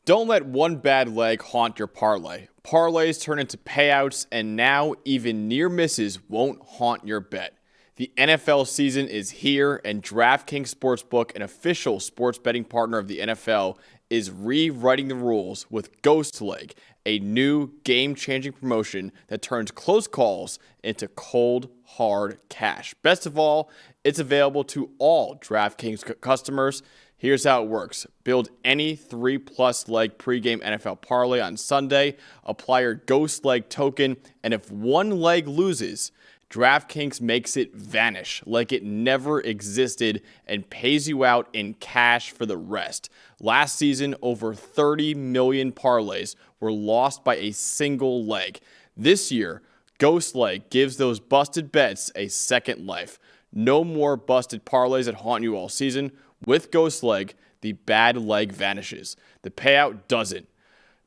Don't let one bad leg haunt your parlay. Parlays turn into payouts, and now even near misses won't haunt your bet. The NFL season is here, and DraftKings Sportsbook, an official sports betting partner of the NFL, is rewriting the rules with Ghost Leg, a new game-changing promotion that turns close calls into cold, hard cash. Best of all, it's available to all DraftKings customers. Here's how it works. Build any 3+ leg pregame NFL parlay on Sunday, apply your Ghost Leg token, and if one leg loses, DraftKings makes it vanish like it never existed and pays you out in cash for the rest. Last season, over 30 million parlays were lost by a single leg. This year, Ghost Leg gives those busted bets a second life. No more busted parlays that haunt you all season. With Ghost Leg, the bad leg vanishes. The payout doesn't.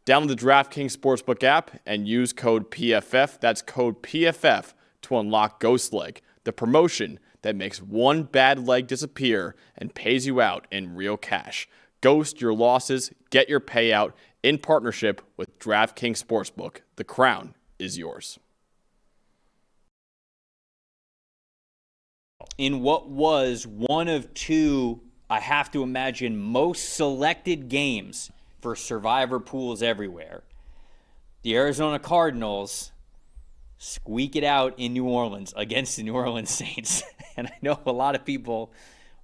Download the DraftKings Sportsbook app and use code PFF. That's code PFF to unlock Ghost Leg, the promotion that makes one bad leg disappear and pays you out in real cash. Ghost your losses, get your payout in partnership with DraftKings Sportsbook. The crown is yours. In what was one of two, I have to imagine, most selected games for survivor pools everywhere, the Arizona Cardinals squeak it out in New Orleans against the New Orleans Saints. And I know a lot of people,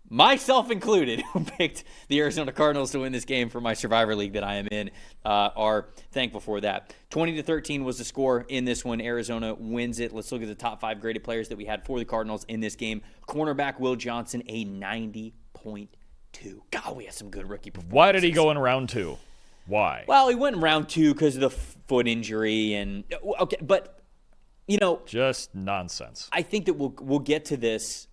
myself included, who picked the Arizona Cardinals to win this game for my Survivor League that I am in, are thankful for that. 20-13 was the score in this one. Arizona wins it. Let's look at the top 5 graded players that we had for the Cardinals in this game. Cornerback Will Johnson, a 90.2. God, we had some good rookie performances. Why did he go in round 2? Why? Well, he went in round 2 because of the foot injury. And okay, but, you know, just nonsense. I think that we'll get to this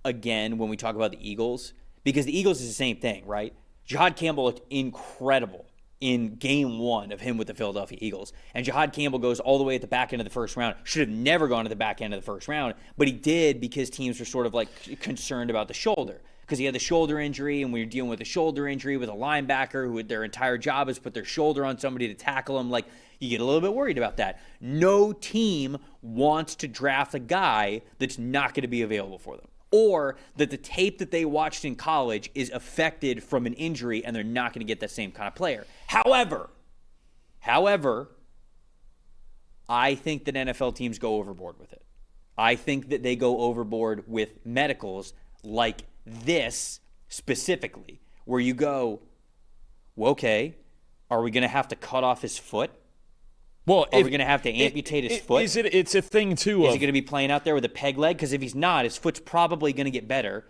again when we talk about the Eagles, because the Eagles is the same thing, right? Jahad Campbell looked incredible in game 1 of him with the Philadelphia Eagles. And Jahad Campbell goes all the way at the back end of the first round. Should have never gone to the back end of the first round, but he did because teams were sort of like concerned about the shoulder. Because he had the shoulder injury, and we were dealing with a shoulder injury with a linebacker who their entire job is put their shoulder on somebody to tackle him. Like, you get a little bit worried about that. No team wants to draft a guy that's not going to be available for them, or that the tape that they watched in college is affected from an injury and they're not going to get that same kind of player. However, I think that NFL teams go overboard with it. I think that they go overboard with medicals like this specifically, where you go, well, okay, are we going to have to cut off his foot? Well, are we going to have to amputate his foot? It's a thing, too. Is he going to be playing out there with a peg leg? Because if he's not, his foot's probably going to get better.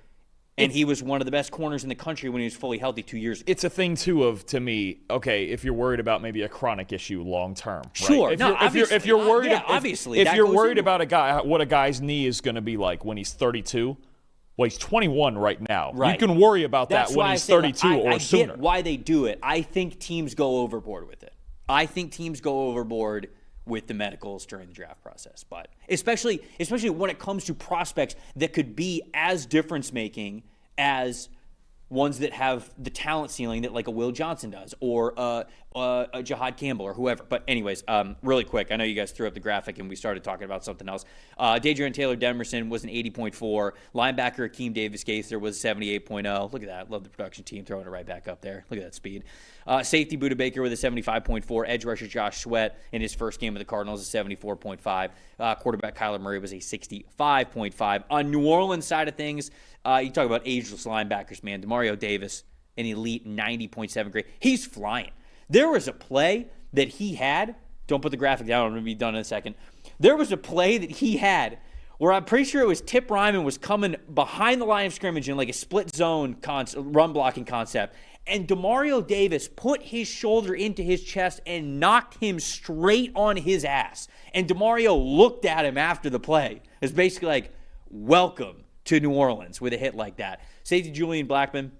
And he was one of the best corners in the country when he was fully healthy 2 years ago. It's a thing, too, of, to me, okay, if you're worried about maybe a chronic issue long term. Right? Sure. If you're worried, obviously. If you're worried about a guy, what a guy's knee is going to be like when he's 32, well, he's 21 right now. Right. You can worry about That's that when he's 32 or sooner. I get why they do it. I think teams go overboard with it. I think teams go overboard with the medicals during the draft process. But especially when it comes to prospects that could be as difference-making as ones that have the talent ceiling that like a Will Johnson does, or a Jahad Campbell or whoever. But anyways, really quick, I know you guys threw up the graphic and we started talking about something else. Dadrian Taylor-Demerson was an 80.4. Linebacker Akeem Davis-Gaither was 78.0. Look at that. Love the production team throwing it right back up there. Look at that speed. Safety Budda Baker with a 75.4. Edge rusher Josh Sweat in his first game of the Cardinals is 74.5. Quarterback Kyler Murray was a 65.5. On New Orleans side of things, you talk about ageless linebackers, man. Demario Davis, an elite 90.7 grade. He's flying. There was a play that he had. Don't put the graphic down. I'm going to be done in a second. There was a play that he had where I'm pretty sure it was Tip Ryman was coming behind the line of scrimmage in like a split zone run blocking concept. And Demario Davis put his shoulder into his chest and knocked him straight on his ass. And Demario looked at him after the play. It's basically like, welcome to New Orleans with a hit like that. Safety Julian Blackmon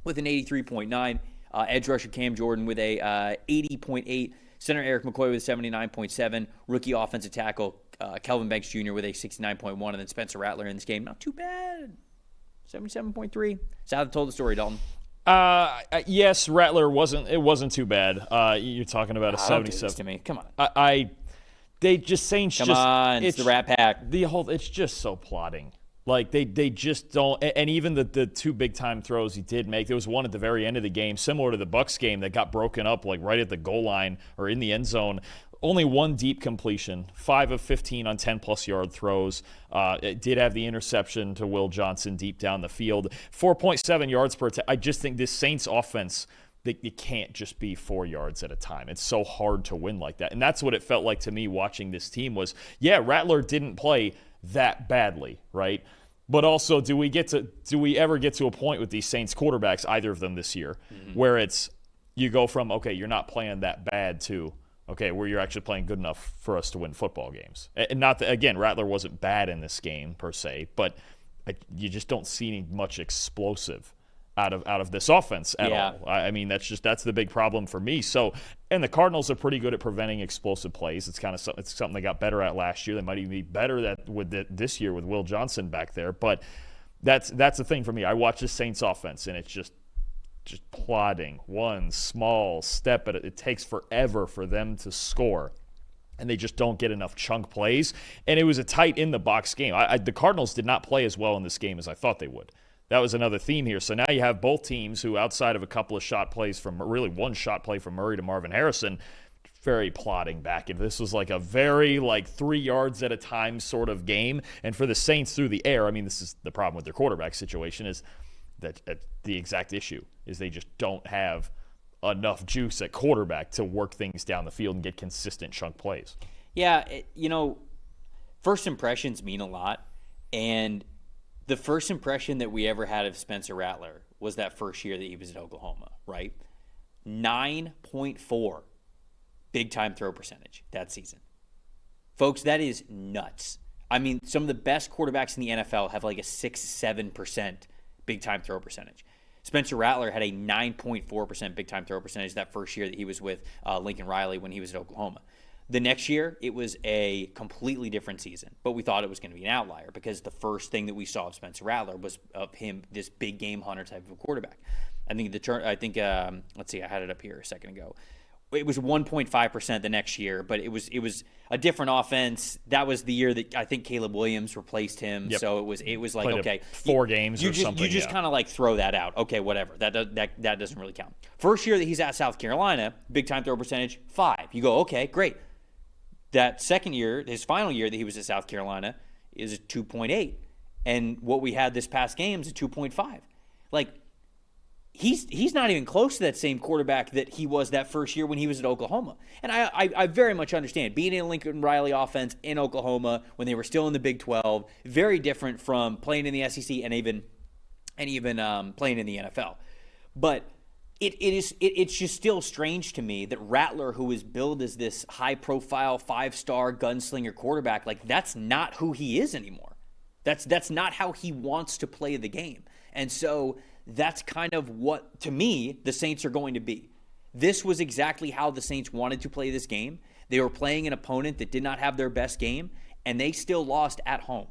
with an 83.9. Edge rusher Cam Jordan with a 80.8. Center Eric McCoy with a 79.7. Rookie offensive tackle Kelvin Banks Jr. with a 69.1. And then Spencer Rattler in this game. Not too bad. 77.3. South told the story, Dalton. Yes, Rattler wasn't too bad. You're talking about a Don't do 77. this to me. Come on. Saints Come just on. It's the Rat Pack. It's just so plotting. Like they just don't, and even the two big time throws he did make. There was one at the very end of the game, similar to the Bucs game, that got broken up like right at the goal line or in the end zone. Only one deep completion, 5 of 15 on 10-plus yard throws. It did have the interception to Will Johnson deep down the field. 4.7 yards per I just think this Saints offense, it can't just be 4 yards at a time. It's so hard to win like that. And that's what it felt like to me watching this team was, yeah, Rattler didn't play that badly, right? But also, do we ever get to a point with these Saints quarterbacks, either of them this year, where it's you go from, okay, you're not playing that bad to, okay, where you're actually playing good enough for us to win football games. And not that, again, Rattler wasn't bad in this game per se, but you just don't see much explosive out of this offense at all. I mean, that's the big problem for me. So, and the Cardinals are pretty good at preventing explosive plays. It's something they got better at last year. They might even be better this year with Will Johnson back there. But that's the thing for me. I watch the Saints offense, and it's just plodding one small step at it. It takes forever for them to score, and they just don't get enough chunk plays. And it was a tight in the box game. The Cardinals did not play as well in this game as I thought they would. That was another theme here. So now you have both teams who, outside of a couple of shot plays from really one shot play from Murray to Marvin Harrison, very plodding back. And this was like a very 3 yards at a time sort of game. And for the Saints through the air, I mean, this is the problem with their quarterback situation, is that the exact issue is they just don't have enough juice at quarterback to work things down the field and get consistent chunk plays. Yeah, first impressions mean a lot. And the first impression that we ever had of Spencer Rattler was that first year that he was at Oklahoma, right? 9.4 big-time throw percentage that season. Folks, that is nuts. I mean, some of the best quarterbacks in the NFL have like a 6-7% big-time throw percentage. Spencer Rattler had a 9.4% big-time throw percentage that first year that he was with Lincoln Riley when he was at Oklahoma. The next year, it was a completely different season, but we thought it was going to be an outlier because the first thing that we saw of Spencer Rattler was of him, this big game hunter type of a quarterback. Let's see, I had it up here a second ago. It was 1.5% the next year, but it was a different offense. That was the year that I think Caleb Williams replaced him. Yep. So it was like, okay, 4 games or something. You just kind of like throw that out. Okay, whatever. That doesn't really count. First year that he's at South Carolina, big time throw percentage 5. You go, okay, great. That second year, his final year that he was at South Carolina, is a 2.8. And what we had this past game is a 2.5. Like, he's not even close to that same quarterback that he was that first year when he was at Oklahoma. And I very much understand being in a Lincoln Riley offense in Oklahoma when they were still in the Big 12, very different from playing in the SEC and even playing in the NFL. But it's just still strange to me that Rattler, who is billed as this high-profile 5-star gunslinger quarterback, like that's not who he is anymore. That's not how he wants to play the game. And so that's kind of what, to me, the Saints are going to be. This was exactly how the Saints wanted to play this game. They were playing an opponent that did not have their best game, and they still lost at home.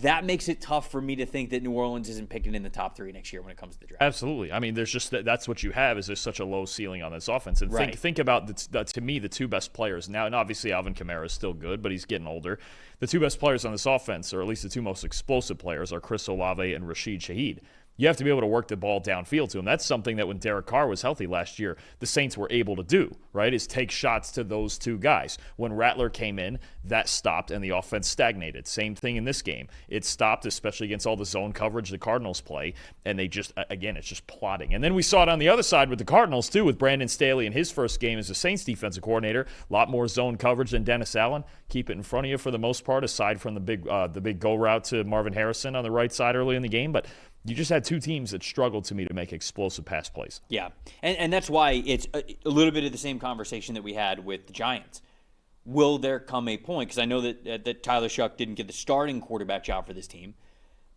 That makes it tough for me to think that New Orleans isn't picking in the top 3 next year when it comes to the draft. Absolutely. I mean, there's just that's what you have is there's such a low ceiling on this offense. And think about, to me, the two best players. Now, and obviously Alvin Kamara is still good, but he's getting older. The two best players on this offense, or at least the two most explosive players, are Chris Olave and Rashid Shaheed. You have to be able to work the ball downfield to him. That's something that when Derek Carr was healthy last year, the Saints were able to do, right, is take shots to those two guys. When Rattler came in, that stopped and the offense stagnated. Same thing in this game. It stopped, especially against all the zone coverage the Cardinals play, and they just, again, it's just plotting. And then we saw it on the other side with the Cardinals, too, with Brandon Staley in his first game as the Saints defensive coordinator. A lot more zone coverage than Dennis Allen. Keep it in front of you for the most part, aside from the big go route to Marvin Harrison on the right side early in the game. But you just had two teams that struggled to me to make explosive pass plays. Yeah, and that's why it's a little bit of the same conversation that we had with the Giants. Will there come a point, because I know that Tyler Shuck didn't get the starting quarterback job for this team.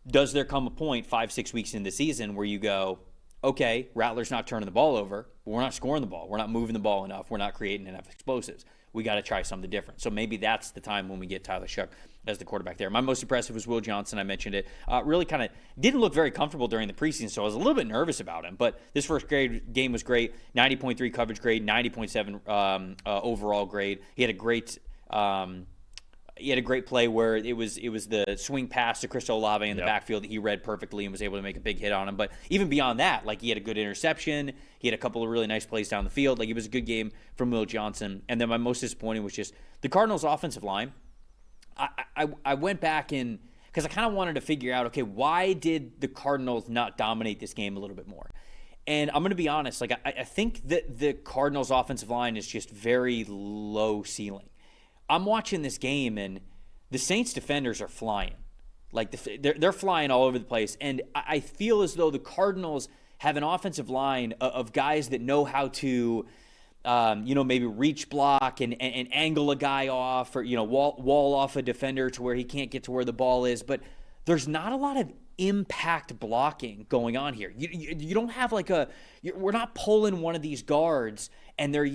Does there come a point 5-6 weeks into the season where you go, Okay, Rattler's not turning the ball over, but we're not scoring the ball. We're not moving the ball enough. We're not creating enough explosives. We got to try something different. So maybe that's the time when we get Tyler Shuck as the quarterback there. My most impressive was Will Johnson. I mentioned it. Really kind of didn't look very comfortable during the preseason, so I was a little bit nervous about him. But this first grade game was great. 90.3 coverage grade, 90.7 overall grade. He had a great play where it was the swing pass to Chris Olave in the backfield that he read perfectly and was able to make a big hit on him. But even beyond that, like, he had a good interception. He had a couple of really nice plays down the field. Like, it was a good game from Will Johnson. And then my most disappointing was just the Cardinals' offensive line. I went back in because I kind of wanted to figure out, okay, why did the Cardinals not dominate this game a little bit more? And I'm going to be honest, like, I think that the Cardinals' offensive line is just very low ceiling. I'm watching this game, and the Saints defenders are flying. Like, they're flying all over the place. And I feel as though the Cardinals have an offensive line of guys that know how to, maybe reach block and angle a guy off, or, wall off a defender to where he can't get to where the ball is. But there's not a lot of impact blocking going on here. You don't have we're not pulling one of these guards and they're,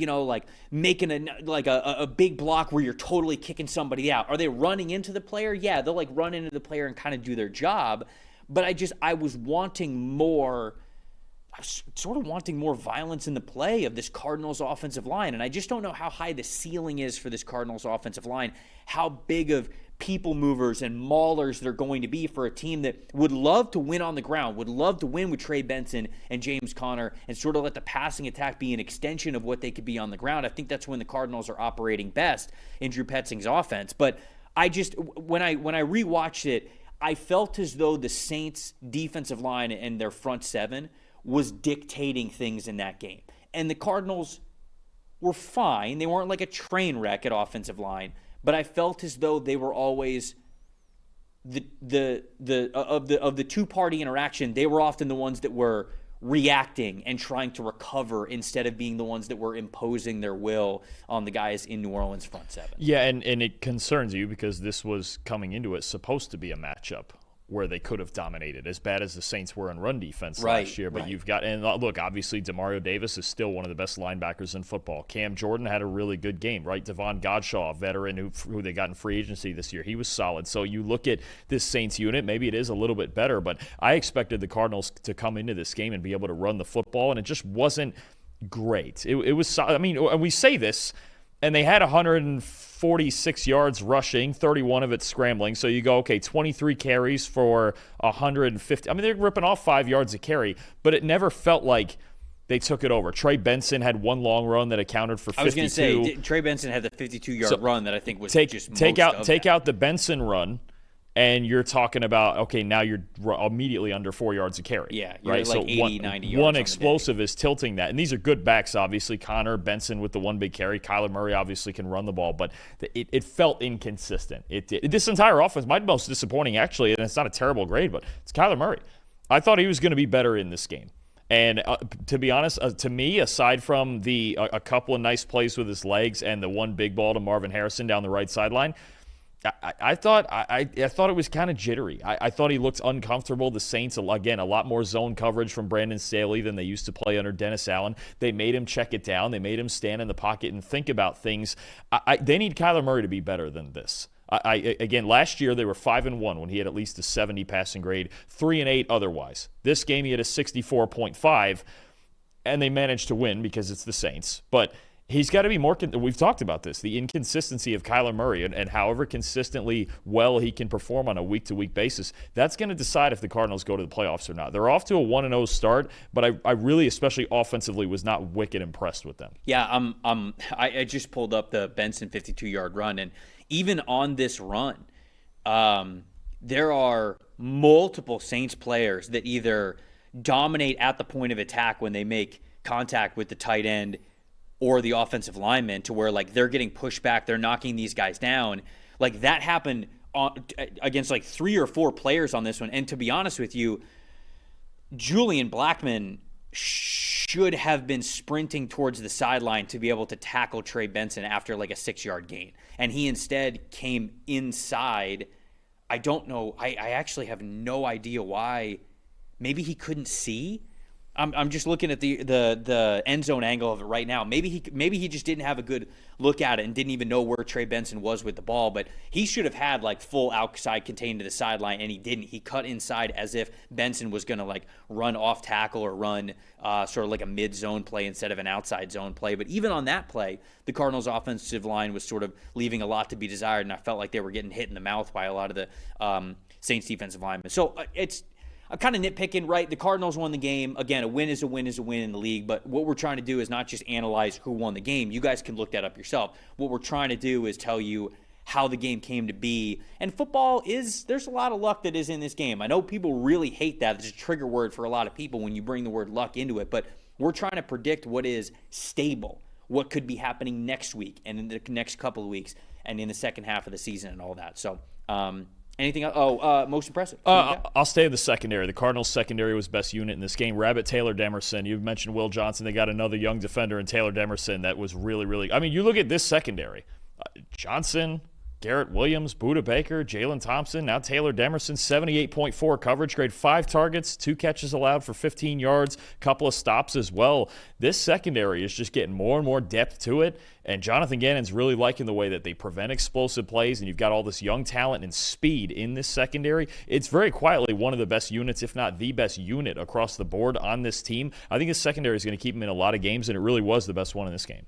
making a big block where you're totally kicking somebody out. Are they running into the player? Yeah, they'll run into the player and kind of do their job. But I was sort of wanting more violence in the play of this Cardinals offensive line. And I just don't know how high the ceiling is for this Cardinals offensive line, how big of people movers and maulers they're going to be for a team that would love to win on the ground, would love to win with Trey Benson and James Conner, and sort of let the passing attack be an extension of what they could be on the ground. I think that's when the Cardinals are operating best in Drew Petzing's offense. But when I rewatched it, I felt as though the Saints' defensive line and their front seven was dictating things in that game. And the Cardinals were fine. They weren't like a train wreck at offensive line, but I felt as though they were always of the two-party interaction, they were often the ones that were reacting and trying to recover instead of being the ones that were imposing their will on the guys in New Orleans front seven. Yeah, and it concerns you because this was coming into it supposed to be a matchup where they could have dominated, as bad as the Saints were in run defense last year. But you've got, and look, obviously Demario Davis is still one of the best linebackers in football. Cam Jordan had a really good game, right? Devon Godshaw, a veteran who they got in free agency this year, he was solid. So you look at this Saints unit, maybe it is a little bit better, but I expected the Cardinals to come into this game and be able to run the football, and it just wasn't great. It was, I mean, we say this, and they had 146 yards rushing, 31 of it scrambling. So you go, okay, 23 carries for 150. I mean, they're ripping off 5 yards a carry, but it never felt like they took it over. Trey Benson had one long run that accounted for 52. I was going to say, Trey Benson had the 52-yard run that I think was take out the Benson run, and you're talking about, okay, now you're immediately under 4 yards a carry. Yeah, you're right? like 80, 90 yards. One explosive is tilting that. And these are good backs, obviously. Connor, Benson with the one big carry. Kyler Murray obviously can run the ball, but it felt inconsistent. This entire offense, my most disappointing, actually, and it's not a terrible grade, but it's Kyler Murray. I thought he was going to be better in this game. And to be honest, to me, aside from a couple of nice plays with his legs and the one big ball to Marvin Harrison down the right sideline, I thought it was kind of jittery. I thought he looked uncomfortable. The Saints, again, a lot more zone coverage from Brandon Staley than they used to play under Dennis Allen. They made him check it down. They made him stand in the pocket and think about things. They need Kyler Murray to be better than this. Again, last year they were 5-1 when he had at least a 70 passing grade, 3-8 otherwise. This game he had a 64.5, and they managed to win because it's the Saints. But he's got to be more. We've talked about this, the inconsistency of Kyler Murray, and however consistently well he can perform on a week-to-week basis. That's going to decide if the Cardinals go to the playoffs or not. They're off to a 1-0 start, but I really, especially offensively, was not wicked impressed with them. Yeah, I just pulled up the Benson 52-yard run, and even on this run, there are multiple Saints players that either dominate at the point of attack when they make contact with the tight end or the offensive lineman, to where they're getting pushed back, they're knocking these guys down. That happened against 3 or 4 players on this one. And to be honest with you, Julian Blackmon should have been sprinting towards the sideline to be able to tackle Trey Benson after a 6-yard gain. And he instead came inside. I don't know. I actually have no idea why. Maybe he couldn't see. I'm just looking at the end zone angle of it right now. Maybe he just didn't have a good look at it and didn't even know where Trey Benson was with the ball. But he should have had like full outside contained to the sideline, and he didn't. He cut inside as if Benson was gonna like run off tackle or run sort of like a mid zone play instead of an outside zone play. But even on that play, the Cardinals' offensive line was sort of leaving a lot to be desired, and I felt like they were getting hit in the mouth by a lot of the Saints defensive linemen. So it's. I'm kind of nitpicking, right? The Cardinals won the game. Again, a win is a win is a win in the league. But what we're trying to do is not just analyze who won the game. You guys can look that up yourself. What we're trying to do is tell you how the game came to be. And football there's a lot of luck that is in this game. I know people really hate that. It's a trigger word for a lot of people when you bring the word luck into it. But we're trying to predict what is stable, what could be happening next week and in the next couple of weeks and in the second half of the season and all that. So, anything else? Most impressive. I'll stay in the secondary. The Cardinals' secondary was best unit in this game. Rabbit Taylor Demerson. You mentioned Will Johnson. They got another young defender in Taylor Demerson that was really, really. I mean, you look at this secondary. Johnson, Garrett Williams, Budda Baker, Jalen Thompson, now Taylor Demerson, 78.4 coverage grade, 5 targets, 2 catches allowed for 15 yards, couple of stops as well. This secondary is just getting more and more depth to it, and Jonathan Gannon's really liking the way that they prevent explosive plays, and you've got all this young talent and speed in this secondary. It's very quietly one of the best units, if not the best unit across the board on this team. I think his secondary is going to keep him in a lot of games, and it really was the best one in this game.